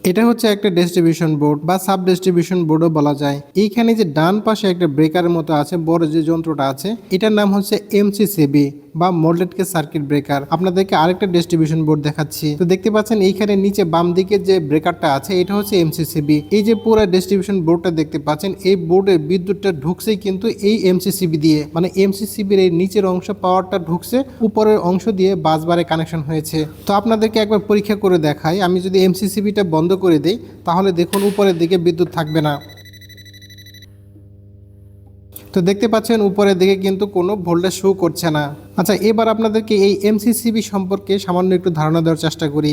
এটা হচ্ছে একটা ডিস্ট্রিবিউশন বোর্ড বা সাব ডিস্ট্রিবিউশন বোর্ডও বলা যায়। এইখানে যে ডান পাশে একটা ব্রেকারের মতো আছে, বড় যে যন্ত্রটা আছে, এটার নাম হচ্ছে এমসিসিবি বা মোল্ডেড কেস সার্কিট ব্রেকার। আপনাদেরকে আরেকটা ডিস্ট্রিবিউশন বোর্ড দেখাচ্ছি। তো দেখতে পাচ্ছেন এইখানে নিচে বাম দিকে যে ব্রেকারটা আছে এটা হচ্ছে এমসিসিবি। এই যে পুরো ডিস্ট্রিবিউশন বোর্ডটা দেখতে পাচ্ছেন, এই বোর্ডে বিদ্যুৎটা ঢুকছেই কিন্তু এই এমসিসিবি দিয়ে, মানে এমসিসিবির এই নিচের অংশ পাওয়ারটা ঢুকছে, উপরের অংশ দিয়ে বাসবারে কানেকশন হয়েছে। তো আপনাদেরকে একবার পরীক্ষা করে দেখাই, আমি যদি এমসিসিবিটা বন্ধ করে দিই তাহলে দেখুন উপরের দিকে বিদ্যুৎ থাকবে না। তো দেখতে পাচ্ছেন উপরের দিকে কিন্তু কোনো ভোল্টেজ শো করছে না। আচ্ছা, এবার আপনাদেরকে এই এমসিসিবি সম্পর্কে সামান্য একটু ধারণা দেওয়ার চেষ্টা করি।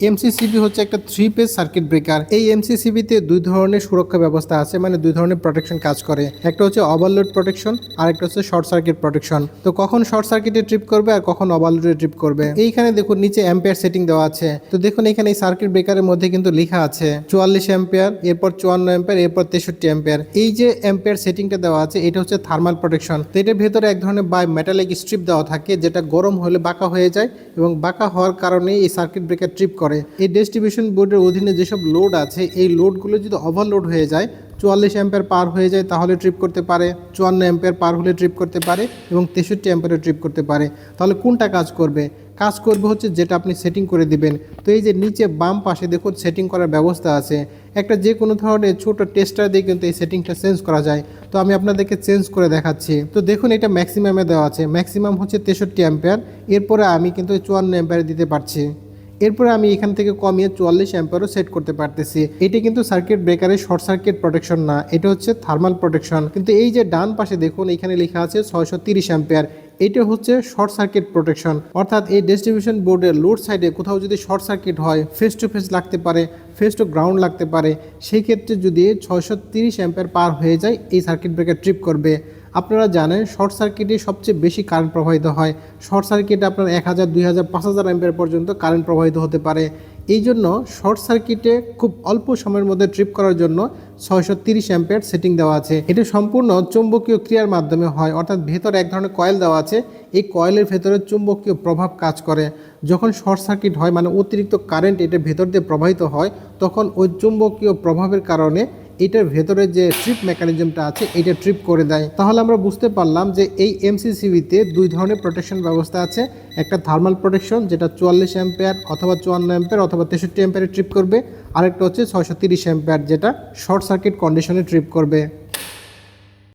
এমসিসিবি হচ্ছে একটা 3 পেজ সার্কিট ব্রেকার। এই এমসিসিবিতে দুই ধরনের সুরক্ষা ব্যবস্থা আছে, মানে দুই ধরনের প্রোটেকশন কাজ করে। একটা হচ্ছে ওভারলোড প্রোটেকশন আর একটা হচ্ছে শর্ট সার্কিট প্রোটেকশন। তো কখন শর্ট সার্কিটে ট্রিপ করবে আর কখন ওভারলোডে ট্রিপ করবে। এইখানে দেখুন নিচে অ্যাম্পিয়ার সেটিং দেওয়া আছে। তো দেখুন এখানে এই সার্কিট ব্রেকারের মধ্যে কিন্তু লেখা আছে 44 অ্যাম্পিয়ার, এরপর 54 অ্যাম্পিয়ার, এরপর 63 অ্যাম্পিয়ার। এই যে অ্যাম্পিয়ার সেটিংটা দেওয়া আছে এটা হচ্ছে থার্মাল প্রোটেকশন। তো এটার ভেতরে এক ধরনের বাই মেটালিক স্ট্রিপ দেওয়া থাকে, যেটা গরম হলে বাঁকা হয়ে যায় এবং বাঁকা হওয়ার কারণে এই সার্কিট ব্রেকার ট্রিপ করে। এই ডিস্ট্রিবিউশন বোর্ডের অধীনে যেসব লোড আছে এই লোডগুলো যদি ওভারলোড হয়ে যায়, 44 অ্যাম্পিয়ার পার হয়ে যায় তাহলে ট্রিপ করতে পারে, 54 অ্যাম্পিয়ার পার হলে ট্রিপ করতে পারে এবং 63 অ্যাম্পিয়ারে ট্রিপ করতে পারে। তাহলে কোনটা কাজ করবে? কাজ করবে হচ্ছে যেটা আপনি সেটিং করে দিবেন। তো এই যে নিচে বাম পাশে দেখুন সেটিং করার ব্যবস্থা আছে। একটা যে কোনো ধরনের ছোট টেস্টার দিয়ে কিন্তু এই সেটিংটা চেঞ্জ করা যায়। তো আমি আপনাদেরকে চেঞ্জ করে দেখাচ্ছি। তো দেখুন এটা ম্যাক্সিমামে দেওয়া আছে, ম্যাক্সিমাম হচ্ছে 63 অ্যাম্পিয়ার। এরপরে আমি কিন্তু 54 অ্যাম্পিয়ার দিতে পারছি। এরপরে আমি এখান থেকে কমিয়ে 44 অ্যাম্পিয়ারও সেট করতে পারতেছি। এটা কিন্তু সার্কিট ব্রেকারের শর্ট সার্কিট প্রোটেকশন না, এটা হচ্ছে থার্মাল প্রোটেকশন। কিন্তু এই যে ডান পাশে দেখুন এখানে লেখা আছে 630 অ্যাম্পিয়ার, এটা হচ্ছে শর্ট সার্কিট প্রোটেকশন। অর্থাৎ এই ডিস্ট্রিবিউশন বোর্ডের লোড সাইডে কোথাও যদি শর্ট সার্কিট হয়, ফেস টু ফেস লাগতে পারে, ফেস টু গ্রাউন্ড লাগতে পারে, সেই ক্ষেত্রে যদি 630 অ্যাম্পিয়ার পার হয়ে যায় এই সার্কিট ব্রেকার ট্রিপ করবে। আপনারা জানেন শর্ট সার্কিটে সবচেয়ে বেশি কারেন্ট প্রবাহিত হয়। শর্ট সার্কিটে আপনার 1000, 2000, 5000 অ্যাম্পিয়ার পর্যন্ত কারেন্ট প্রবাহিত হতে পারে। এই জন্য শর্ট সার্কিটে খুব অল্প সময়ের মধ্যে ট্রিপ করার জন্য 630 অ্যাম্পিয়ার সেটিং দেওয়া আছে। এটা সম্পূর্ণ চৌম্বকীয় ক্রিয়ার মাধ্যমে হয়, অর্থাৎ ভেতরে এক ধরনের কয়েল দেওয়া আছে। এই কয়েলের ভেতরে চুম্বকীয় প্রভাব কাজ করে। যখন শর্ট সার্কিট হয়, মানে অতিরিক্ত কারেন্ট এটার ভেতর দিয়ে প্রবাহিত হয়, তখন ওই চুম্বকীয় প্রভাবের কারণে এটার ভেতরে যে ট্রিপ মেকানিজমটা আছে এটা ট্রিপ করে দেয়। তাহলে আমরা বুঝতে পারলাম যে এই এমসিসিবিতে দুই ধরনের প্রোটেকশন ব্যবস্থা আছে। একটা থার্মাল প্রোটেকশন যেটা 44 অ্যাম্পিয়ার অথবা 54 অ্যাম্পিয়ার অথবা 63 অ্যাম্পিয়ারে ট্রিপ করবে, আরেকটা হচ্ছে 630 অ্যাম্পিয়ার যেটা শর্ট সার্কিট কন্ডিশনে ট্রিপ করবে।